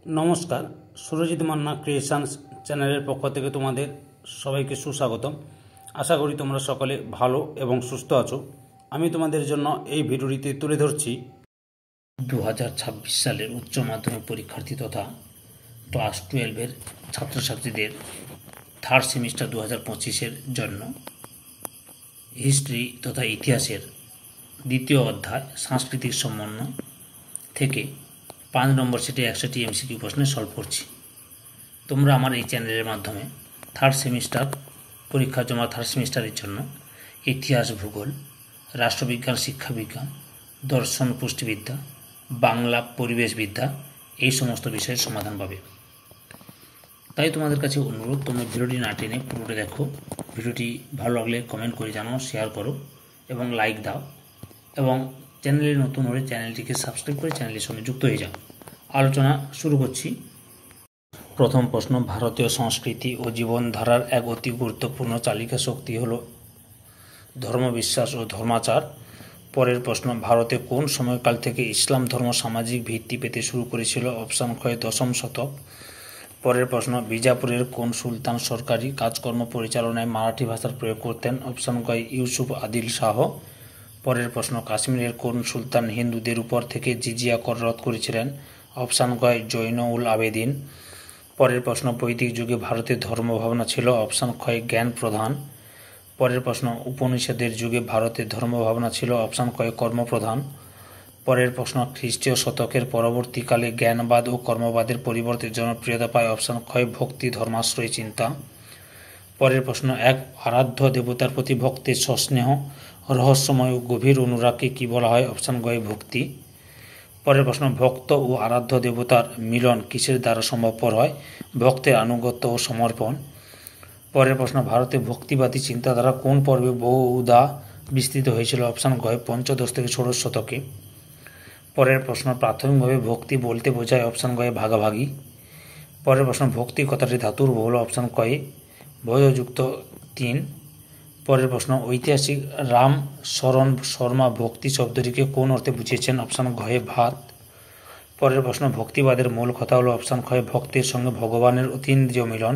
নমস্কার, সুরজিৎ মান্না ক্রিয়েশনস চ্যানেলের পক্ষ থেকে তোমাদের সবাইকে সুস্বাগতম। আশা করি তোমরা সকলে ভালো এবং সুস্থ আছো। আমি তোমাদের জন্য এই ভিডিওটিতে তুলে ধরছি 2026 সালের উচ্চ মাধ্যমিক পরীক্ষার্থী তথা ক্লাস 12-এর ছাত্রছাত্রীদের থার্ড সেমিস্টার 2025-এর জন্য হিস্ট্রি তথা ইতিহাসের দ্বিতীয় অধ্যায় সাংস্কৃতিক সমন্বয় থেকে 5 নম্বর সেটে 100টি এমসিকিউ প্রশ্নে সলভ করছি। তোমরা আমার এই চ্যানেলের মাধ্যমে থার্ড সেমিস্টার পরীক্ষা জমা থার্ড সেমিস্টারের জন্য ইতিহাস, ভূগোল, রাষ্ট্রবিজ্ঞান, শিক্ষাবিজ্ঞান, দর্শন, পুষ্টিবিদ্যা, বাংলা, পরিবেশবিদ্যা এই সমস্ত বিষয়ের সমাধান পাবে। তাই তোমাদের কাছে অনুরোধ, তোমরা ভিডিওটি না টেনে পুরোটা দেখো। ভিডিওটি ভালো লাগলে কমেন্ট করে জানাও, শেয়ার করো এবং লাইক দাও, এবং চ্যানেলে নতুন হলে চ্যানেলটিকে সাবস্ক্রাইব করে চ্যানেলের সঙ্গে যুক্ত হয়ে যাও। আলোচনা শুরু করছি। প্রথম প্রশ্ন, ভারতীয় সংস্কৃতি ও জীবনধারার এক অতি গুরুত্বপূর্ণ চালিকা শক্তি হল ধর্মবিশ্বাস ও ধর্মাচার। পরের প্রশ্ন, ভারতে কোন সময়কাল থেকে ইসলাম ধর্ম সামাজিক ভিত্তি পেতে শুরু করেছিল? অপশান খ 10ম শতক। পরের প্রশ্ন, বিজাপুরের কোন সুলতান সরকারি কাজকর্ম পরিচালনায় মারাঠি ভাষার প্রয়োগ করতেন? অপশান ক ইউসুফ আদিল শাহ। পরের প্রশ্ন, কাশ্মীরের কোন সুলতান হিন্দুদের উপর থেকে জিজিয়া কর রদ করেছিলেন? অপশান ক জৈন-উল আবেদিন। পরের প্রশ্ন, বৈদিক যুগে ভারতের ধর্মভাবনা ছিল? অপশান খ জ্ঞান প্রধান। পরের প্রশ্ন, উপনিষদের যুগে ভারতের ধর্মভাবনা ছিল? অপশান ক কর্মপ্রধান। পরের প্রশ্ন, খ্রিস্টীয় শতকের পরবর্তীকালে জ্ঞানবাদ ও কর্মবাদের পরিবর্তে জনপ্রিয়তা পায়? অপশান খ ভক্তি ধর্মাশ্রয় চিন্তা। পরের প্রশ্ন, এক আরাধ্য দেবতার প্রতি ভক্তের সস্নেহ, রহস্যময় ও গভীর অনুরাগকে কী বলা হয়? অপশান গ ভক্তি। পরের প্রশ্ন, ভক্ত ও আরাধ্য দেবতার মিলন কিসের দ্বারা সম্ভবপর হয়? ভক্তের আনুগত্য ও সমর্পণ। পরের প্রশ্ন, ভারতে ভক্তিবাদী চিন্তাধারা কোন পর্বে বহুধা বিস্তৃত হয়েছিল? অপশান গ পঞ্চদশ থেকে ষোড়শ শতকে। পরের প্রশ্ন, প্রাথমিকভাবে ভক্তি বলতে বোঝায়? অপশান গ ভাগাভাগি। পরের প্রশ্ন, ভক্তি কথাটি ধাতুর বহুল? অপশান ক ভয়যুক্ত 3। পরের প্রশ্ন, ঐতিহাসিক রাম শরণ শর্মা ভক্তি শব্দটিকে কোন অর্থে বুঝিয়েছেন? অপশান ঘ ভাত। পরের প্রশ্ন, ভক্তিবাদের মূল কথা হলো? অপশান খ ভক্তের সঙ্গে ভগবানের অতীন্দ্রিয় মিলন।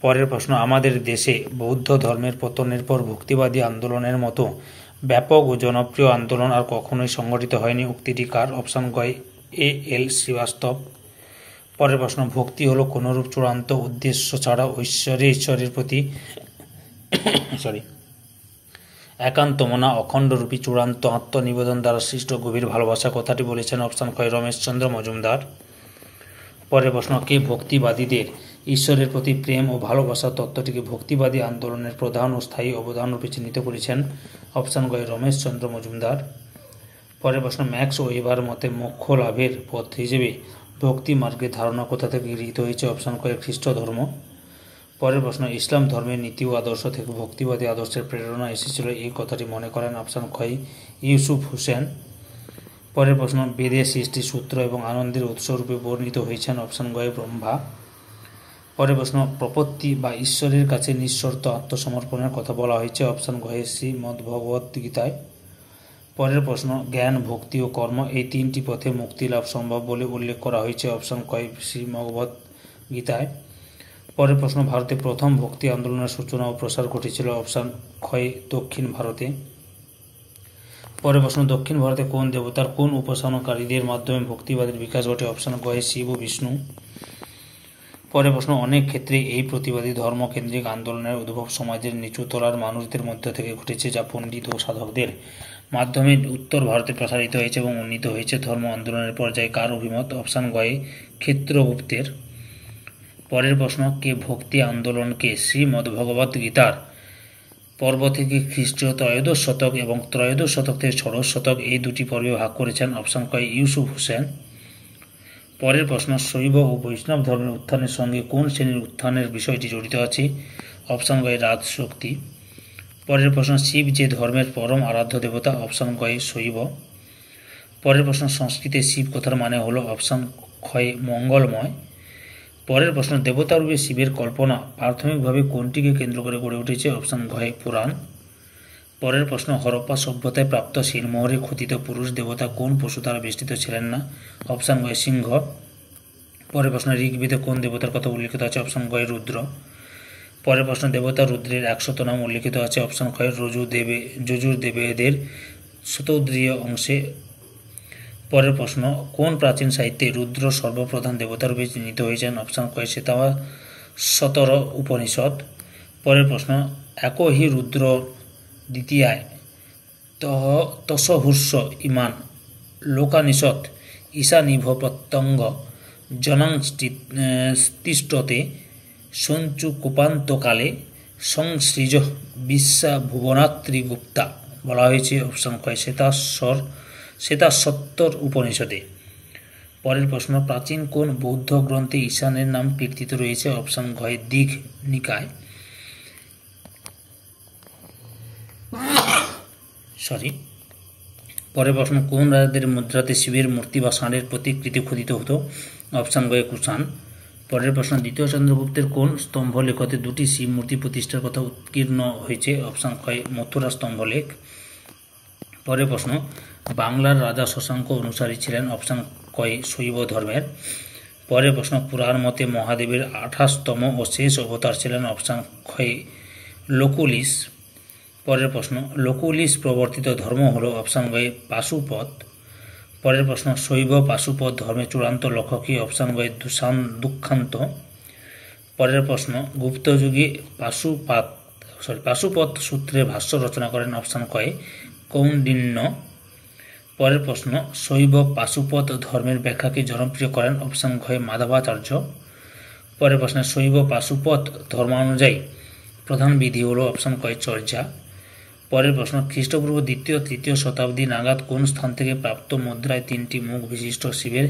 পরের প্রশ্ন, আমাদের দেশে বৌদ্ধ ধর্মের পতনের পর ভক্তিবাদী আন্দোলনের মতো ব্যাপক ও জনপ্রিয় আন্দোলন আর কখনোই সংগঠিত হয়নি, উক্তিটি কার? অপশান গ এ.এল. শ্রীবাস্তব। পরের প্রশ্ন, ভক্তি হলো কোনরূপ চূড়ান্ত উদ্দেশ্য ছাড়া ঈশ্বরের প্রতি একান্ত মনা অখণ্ডরূপী চূড়ান্ত আত্মনিবেদন দ্বারা সৃষ্ট গভীর ভালোবাসা। কথাটি বলেছেন? অপশান খ রমেশচন্দ্র মজুমদার। পরের প্রশ্ন, কে ভক্তিবাদীদের ঈশ্বরের প্রতি প্রেম ও ভালোবাসা তত্ত্বটিকে ভক্তিবাদী আন্দোলনের প্রধান ও স্থায়ী অবদানরূপে চিহ্নিত করেছেন? অপশান গ রমেশচন্দ্র মজুমদার। পরের প্রশ্ন, ম্যাক্স ওয়েবার মতে মোক্ষ লাভের পথ হিসেবে ভক্তি মার্গের ধারণা কোথা থেকে গৃহীত হয়েছে? অপশান ক খ্রিস্ট ধর্ম। পরের প্রশ্ন, ইসলাম ধর্মের নীতি ও আদর্শ থেকে ভক্তিবাদী আদর্শের প্রেরণা এসেছিল, এই কথাটি মনে করেন? অপশান খ ইউসুফ হুসেন। পরের প্রশ্ন, বেদের সৃষ্টি সূত্র এবং আনন্দের উৎসরূপে বর্ণিত হয়েছেন? অপশান গ ব্রহ্মা। পরের প্রশ্ন, প্রপত্তি বা ঈশ্বরের কাছে নিঃশর্ত আত্মসমর্পণের কথা বলা হয়েছে? অপশান গ শ্রীমদ্ভগবদ্গীতায়। পরের প্রশ্ন, জ্ঞান, ভক্তি ও কর্ম এই 3টি পথে মুক্তি লাভ সম্ভব বলে উল্লেখ করা হয়েছে? অপশান ক শ্রীমদ্ভগবদ্গীতায়। পরের প্রশ্ন, ভারতে প্রথম ভক্তি আন্দোলনের সূচনা ও প্রসার ঘটেছিল? অপশান খ দক্ষিণ ভারতে। পরের প্রশ্ন, দক্ষিণ ভারতে কোন দেবতার কোন উপাসনাকারীদের মাধ্যমে ভক্তিবাদের বিকাশ ঘটে? অপশান গ শিব ও বিষ্ণু। পরের প্রশ্ন, অনেক ক্ষেত্রে এই প্রতিবাদী ধর্মকেন্দ্রিক আন্দোলনের উদ্ভব সমাজের নিচু তলার মানুষদের মধ্য থেকে ঘটেছে, যা পণ্ডিত ও সাধকদের মাধ্যমে উত্তর ভারতে প্রসারিত হয়েছে এবং উন্নীত হয়েছে। ধর্ম আন্দোলনের পর্যায়ে কার অভিমত? অপশান গ ক্ষেত্রগুপ্তের। পরের প্রশ্ন, কে ভক্তি আন্দোলনকে শ্রীমদ্ভগবদ্গীতার পর্ব থেকে খ্রিস্টীয় ত্রয়োদশ শতক এবং ত্রয়োদশ শতক থেকে ষোড়শ শতক এই দুটি পর্বে ভাগ করেছেন? অপশান ক ইউসুফ হুসেন। পরের প্রশ্ন, শৈব ও বৈষ্ণব ধর্মের উত্থানের সঙ্গে কোন শ্রেণীর উত্থানের বিষয়টি জড়িত আছে? অপশান গ রাজশক্তি। পরের প্রশ্ন, শিব যে ধর্মের পরম আরাধ্য দেবতা? অপশান গ শৈব। পরের প্রশ্ন, সংস্কৃতে শিব কথার মানে হলো? অপশান খ মঙ্গলময়। পরের প্রশ্ন, দেবতারূপে শিবের কল্পনা প্রাথমিকভাবে কোনটিকে কেন্দ্র করে গড়ে উঠেছে? অপশান ঘ পুরাণ। পরের প্রশ্ন, হরপ্পা সভ্যতায় প্রাপ্ত শিলমোহরে খোদিত পুরুষ দেবতা কোন পশু দ্বারা বেষ্টিত ছিলেন না? অপশান গ সিংহ। পরের প্রশ্ন ঋগ্বেদে কোন দেবতার কথা উল্লিখিত আছে? অপশন গ রুদ্র। পরের প্রশ্ন দেবতা রুদ্রের 100 নাম উল্লিখিত আছে? অপশন খ যজুর্বেদের শতদ্রীয় অংশে। পরের প্রশ্ন কোন প্রাচীন সাহিত্যে রুদ্র সর্বপ্রধান দেবতারূপে চিহ্নিত হয়েছেন? অপশন ক শ্বেতাবসর উপনিষদ। পরের প্রশ্ন একো হি রুদ্র দ্বিতীয়ায় তসহুর্ষ ইমান লোকানিষৎ ঈশানিভ প্রত্যঙ্গ জনাং তিষ্ঠতে সঞ্চুকুপান্তকালে সংসৃজ বিশ্বাভুবনাত্রিগুপ্তা বলা হয়েছে? অপশন ক শ্বেতাশ্বতর উপনিষদে। পরের প্রশ্ন প্রাচীন কোন বৌদ্ধ গ্রন্থে ঈশানের নাম কীর্তিত রয়েছে? অপশন ঘ দীঘ নিকায়। পরের প্রশ্ন কোন রাজাদের মুদ্রাতে শিবের মূর্তি বা ষাঁড়ের প্রতিকৃতি খোদিত হতো? অপশন গ কুষাণ। পরের প্রশ্ন দ্বিতীয় চন্দ্রগুপ্তের কোন স্তম্ভলেখতে দুটি শিব মূর্তি প্রতিষ্ঠার কথা উৎকীর্ণ হয়েছে? অপশন খ মথুরা স্তম্ভলেখ। পরের প্রশ্ন বাংলার রাজা শশাঙ্ক অনুসারী ছিলেন? অপশন ক শৈব ধর্মের। পরের প্রশ্ন পুরাণ মতে মহাদেবের 28তম ও শেষ অবতার ছিলেন? অপশন খ লকুলিশ। পরের প্রশ্ন লকুলিশ প্রবর্তিত ধর্ম হল? অপশন গ পাশুপত। পরের প্রশ্ন শৈব পাশুপত ধর্মের চূড়ান্ত লক্ষ্য কি? অপশন গ দুঃখান্ত। পরের প্রশ্ন গুপ্তযুগে পাশুপত সূত্রে ভাষ্য রচনা করেন? অপশন ক কৌন্ডিন্য। পরের প্রশ্ন শৈব পাশুপত ধর্মের ব্যাখ্যাকে জনপ্রিয় করেন? অপশন ঘ মাধবাচার্য। পরের প্রশ্ন শৈব পাশুপত ধর্মানুযায়ী প্রধান বিধি হল? অপশন ক চর্যা। পরের প্রশ্ন খ্রিস্টপূর্ব 2য়-3য় শতাব্দী নাগাদ কোন স্থান থেকে প্রাপ্ত মুদ্রায় 3টি মুখ বিশিষ্ট শিবের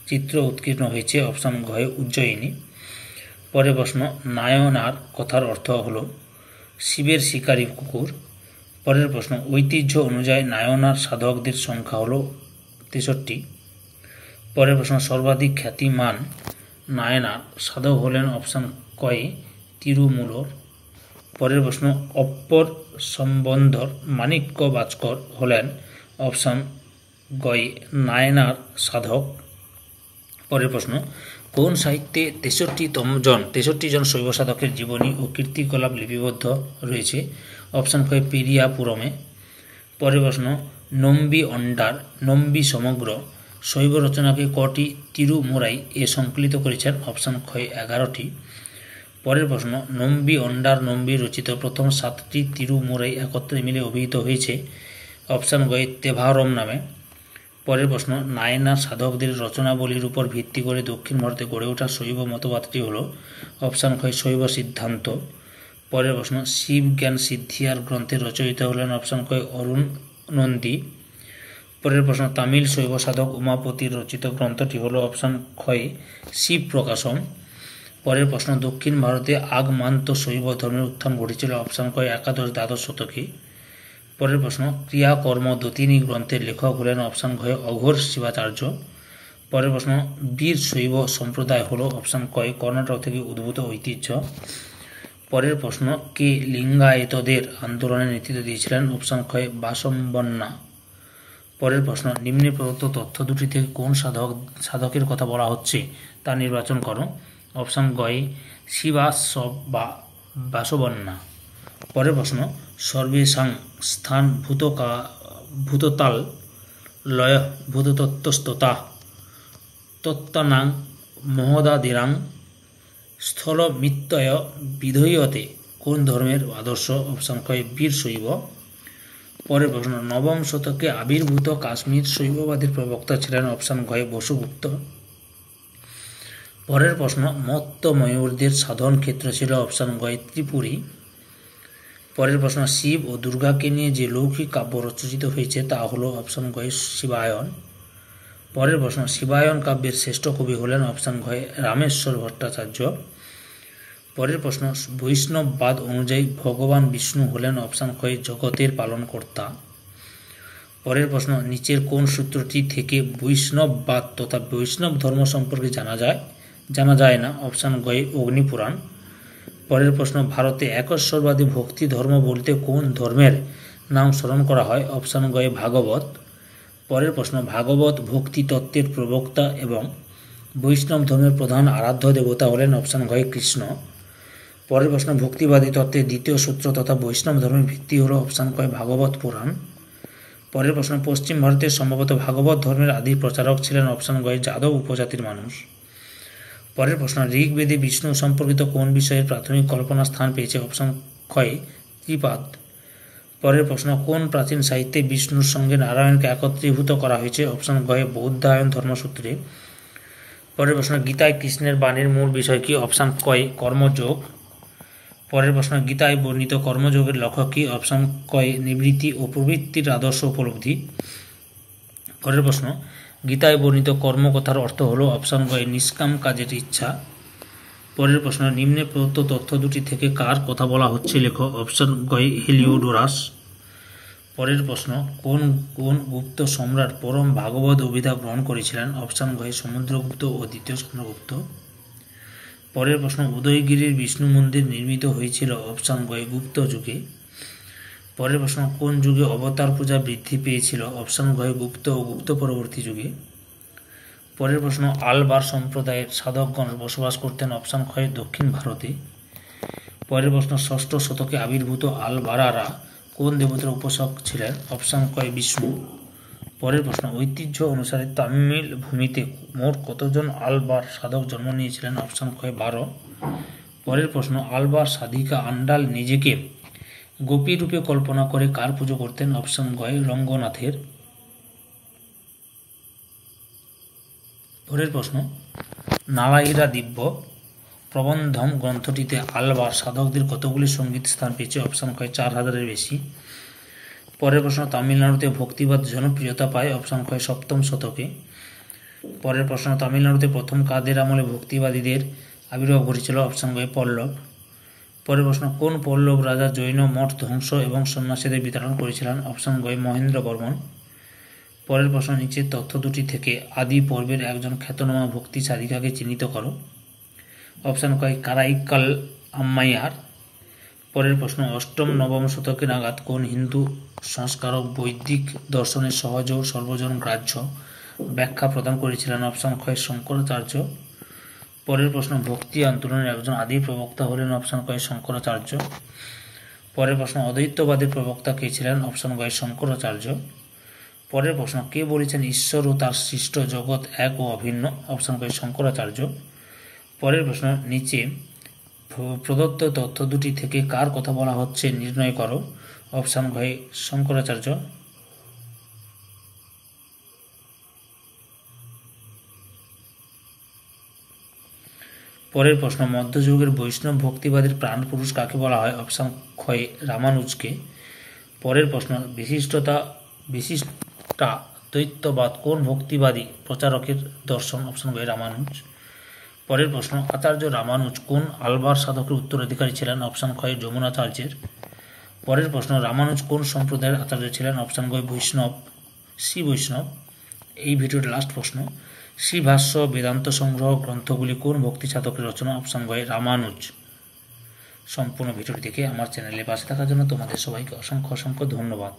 চিত্র উৎকীর্ণ হয়েছে? অপশন ঘ উজ্জয়িনী। পরের প্রশ্ন নায়নার কথার অর্থ হল শিবের শিকারী কুকুর। পরের প্রশ্ন ঐতিহ্য অনুযায়ী নায়নার সাধকদের সংখ্যা হল 63। পরের প্রশ্ন সর্বাধিক খ্যাতিমান নায়নার সাধক হলেন? অপশন ক তিরুমূলর। পরের প্রশ্ন অপ্পর সম্বন্ধর মাণিক্য বাচকর হলেন? অপশন গ নায়নার সাধক। পরের প্রশ্ন কোন সাহিত্যে 63 জন শৈব সাধকের জীবনী ও কীর্তিকলাপ লিপিবদ্ধ রয়েছে? অপশন খ পেরিয়াপুরমে। পরের প্রশ্ন নম্বি সমগ্র শৈব রচনাকে কটি তিরুমুরাই সংকলিত করেছেন? অপশন খ 11টি। পরের প্রশ্ন নম্বি রচিত প্রথম 7টি তিরুমুরাই একত্রে মিলে অভিহিত হয়েছে? অপশন গ তেভারম নামে। পরের প্রশ্ন নায়নার সাধকদের রচনাবলীর উপর ভিত্তি করে দক্ষিণ ভারতে গড়ে ওঠা শৈব মতবাদটি হল? অপশন খ শৈব সিদ্ধান্ত। পরের প্রশ্ন শিব জ্ঞান সিদ্ধিয়ার গ্রন্থের রচয়িতা হলেন? অপশন খ অরুণ নন্দী। পরের প্রশ্ন তামিল শৈব সাধক উমাপতির রচিত গ্রন্থটি হল? অপশন খ শিব প্রকাশম। পরের প্রশ্ন দক্ষিণ ভারতে আগমান্ত শৈব ধর্মের উত্থান ঘটেছিল? অপশন ক একাদশ-দ্বাদশ শতকে। পরের প্রশ্ন ক্রিয়াকর্ম দতিনী গ্রন্থের লেখক হলেন? অপশন ঘ অঘোর শিবাচার্য। পরের প্রশ্ন বীর শৈব সম্প্রদায় হল? অপশন ক কর্ণাটক থেকে উদ্ভূত ঐতিহ্য। পরের প্রশ্ন কে লিঙ্গায়েতদের আন্দোলনে নেতৃত্ব দিয়েছিলেন? অপশন খ বাসবন্না। পরের প্রশ্ন নিম্নে প্রদত্ত তথ্য দুটি থেকে কোন সাধকের কথা বলা হচ্ছে তা নির্বাচন করো। অপশন গ শিবাসব বা বাসবন্না। পরের প্রশ্ন সর্বেষাং স্থান ভূততাল লয় ভূততত্ত্বস্ততা তত্ত্বানাং মহদাদিরাং স্থলমিত্যয় বিধীয়তে কোন ধর্মের আদর্শ? অপশন ক বীর শৈব। পরের প্রশ্ন নবম শতকে আবির্ভূত কাশ্মীর শৈববাদের প্রবক্তা ছিলেন? অপশন ঘ বসুগুপ্ত। পরের প্রশ্ন মত্ত ময়ূরদের সাধন ক্ষেত্র ছিল? অপশন গ ত্রিপুরী। পরের প্রশ্ন শিব ও দুর্গাকে নিয়ে যে লৌকিক কাব্য রচিত হয়েছে তা হল? অপশন গ শিবায়ন। পরের প্রশ্ন শিবায়ন কাব্যের শ্রেষ্ঠ কবি হলেন? অপশন ঘ রামেশ্বর ভট্টাচার্য। পরের প্রশ্ন বৈষ্ণববাদ অনুযায়ী ভগবান বিষ্ণু হলেন? অপশন খ জগতের পালনকর্তা। পরের প্রশ্ন নিচের কোন সূত্রটি থেকে বৈষ্ণববাদ তথা বৈষ্ণব ধর্ম সম্পর্কে জানা যায় না? অপশন গ অগ্নিপুরাণ। পরের প্রশ্ন ভারতে একশ্বরবাদী ভক্তি ধর্ম বলতে কোন ধর্মের নাম স্মরণ করা হয়? অপশন গ ভাগবত। পরের প্রশ্ন ভাগবত ভক্তি তত্ত্বের প্রবক্তা এবং বৈষ্ণব ধর্মের প্রধান আরাধ্য দেবতা হলেন অপশান ঘ কৃষ্ণ। পরের প্রশ্ন, ভক্তিবাদী তত্ত্বের দ্বিতীয় সূত্র তথা বৈষ্ণব ধর্মের ভিত্তি হল অপশান ক ভাগবত পুরাণ। পরের প্রশ্ন, পশ্চিম ভারতের সম্ভবত ভাগবত ধর্মের আদি প্রচারক ছিলেন অপশান গ যাদব উপজাতির মানুষ। পরের প্রশ্ন, ঋগ্বেদে বিষ্ণু সম্পর্কিত কোন বিষয়ের প্রাথমিক কল্পনা স্থান পেয়েছে অপশান খ ত্রিপাদ। পরের প্রশ্ন, কোন প্রাচীন সাহিত্যে বিষ্ণুর সঙ্গে নারায়ণকে একত্রীভূত করা হয়েছে অপশান গ বৌদ্ধায়ন ধর্মসূত্রে। পরের প্রশ্ন, গীতায় কৃষ্ণের বাণীর মূল বিষয় কি অপশান ক কর্মযোগ। পরের প্রশ্ন, গীতায় বর্ণিত কর্মযোগের লক্ষ্য কি অপশান ক নিবৃত্তি ও প্রবৃত্তির আদর্শ উপলব্ধি। পরের প্রশ্ন, গীতায় বর্ণিত কর্ম কথার অর্থ হল অপশান গ নিষ্কাম কাজের ইচ্ছা। পরের প্রশ্ন, নিম্নে প্রদত্ত তথ্য দুটি থেকে কার কথা বলা হচ্ছে লেখো অপশান গ হেলিওডোরাস। পরের প্রশ্ন, কোন কোন গুপ্ত সম্রাট পরম ভাগবত অভিধা গ্রহণ করেছিলেন অপশান গ সমুদ্রগুপ্ত ও দ্বিতীয় চন্দ্রগুপ্ত। পরের প্রশ্ন, উদয়গিরির বিষ্ণু মন্দির নির্মিত হয়েছিল অপশান গ গুপ্ত যুগে। পরের প্রশ্ন, কোন যুগে অবতার পূজা বৃদ্ধি পেয়েছিল অপশান গ গুপ্ত ও গুপ্ত পরবর্তী যুগে। পরের প্রশ্ন, আলবার সম্প্রদায়ের সাধকগণ বসবাস করতেন অপশান খ দক্ষিণ ভারতে। পরের প্রশ্ন, ষষ্ঠ শতকে আবির্ভূত আলবারারা কোন দেবতার উপাসক ছিলেন অপশান ক বিষ্ণু। পরের প্রশ্ন, ঐতিহ্য অনুসারে তামিল ভূমিতে মোট কতজন আলবার সাধক জন্ম নিয়েছিলেন অপশান খ 12। পরের প্রশ্ন, আলবার সাধিকা আন্ডাল নিজেকে গোপী রূপে কল্পনা করে কার পুজো করতেন অপশান গ রঙ্গনাথের। পরের প্রশ্ন, নালাইরা দিব্য প্রবন্ধম গ্রন্থটিতে আলবার সাধকদের কতগুলি সঙ্গীত স্থান পেয়েছে অপশান ক 4000-এর বেশি। পরের প্রশ্ন, তামিলনাড়ুতে ভক্তিবাদ জনপ্রিয়তা পায় অপশান ক 7ম শতকে। পরের প্রশ্ন, তামিলনাড়ুতে প্রথম কাদের আমলে ভক্তিবাদীদের আবির্ভাব ঘটেছিল অপশান গ পল্লব। পরের প্রশ্ন, কোন পল্লব রাজা জৈন মঠ ধ্বংস এবং সন্ন্যাসীদের বিতরণ করেছিলেন অপশান গ মহেন্দ্র বর্মন। পরের প্রশ্ন, নিচের তথ্য দুটি থেকে আদি পর্বের একজন খ্যাতনামা ভক্তি সাধিকাকে চিহ্নিত করো অপশান ক কারাইকাল আম্মাইয়ার। পরের প্রশ্ন, অষ্টম নবম শতকে নাগাদ কোন হিন্দু সংস্কারক বৈদিক দর্শনের সহজ ও সর্বজন গ্রাহ্য ব্যাখ্যা প্রদান করেছিলেন অপশান খ শঙ্করাচার্য। পরের প্রশ্ন, ভক্তি আন্দোলনের একজন আদি প্রবক্তা হলেন অপশান ক শঙ্করাচার্য। পরের প্রশ্ন, অদ্বৈতবাদের প্রবক্তা কে ছিলেন অপশান গ শঙ্করাচার্য। পরের প্রশ্ন, কে বলেছেন ঈশ্বর ও তার সৃষ্ট জগৎ এক ও অভিন্ন অপশান ক শঙ্করাচার্য। পরের প্রশ্ন, নিচে প্রদত্ত তথ্য দুটি থেকে কার কথা বলা হচ্ছে নির্ণয় করো অপশান ঘ শঙ্করাচার্য। পরের প্রশ্ন, মধ্যযুগের বৈষ্ণব ভক্তিবাদের প্রাণ পুরুষ কাকে বলা হয় অপশান খ রামানুজকে। পরের প্রশ্ন, বিশিষ্টা দ্বৈতবাদ কোন ভক্তিবাদী প্রচারকের দর্শন অপশান গ রামানুজ। পরের প্রশ্ন, আচার্য রামানুজ কোন আলবার সাধকের উত্তরাধিকারী ছিলেন অপশান খ যমুনাচার্যের। পরের প্রশ্ন, রামানুজ কোন সম্প্রদায়ের আচার্য ছিলেন অপশান গ বৈষ্ণব শ্রী বৈষ্ণব। এই ভিডিওর লাস্ট প্রশ্ন, শ্রীভাষ্য বেদান্ত সংগ্রহ গ্রন্থগুলি কোন ভক্তি সাধকের রচনা অপশান গ রামানুজ। সম্পূর্ণ ভিডিওটি দেখে আমার চ্যানেলে পাশে থাকার জন্য তোমাদের সবাইকে অসংখ্য অসংখ্য ধন্যবাদ।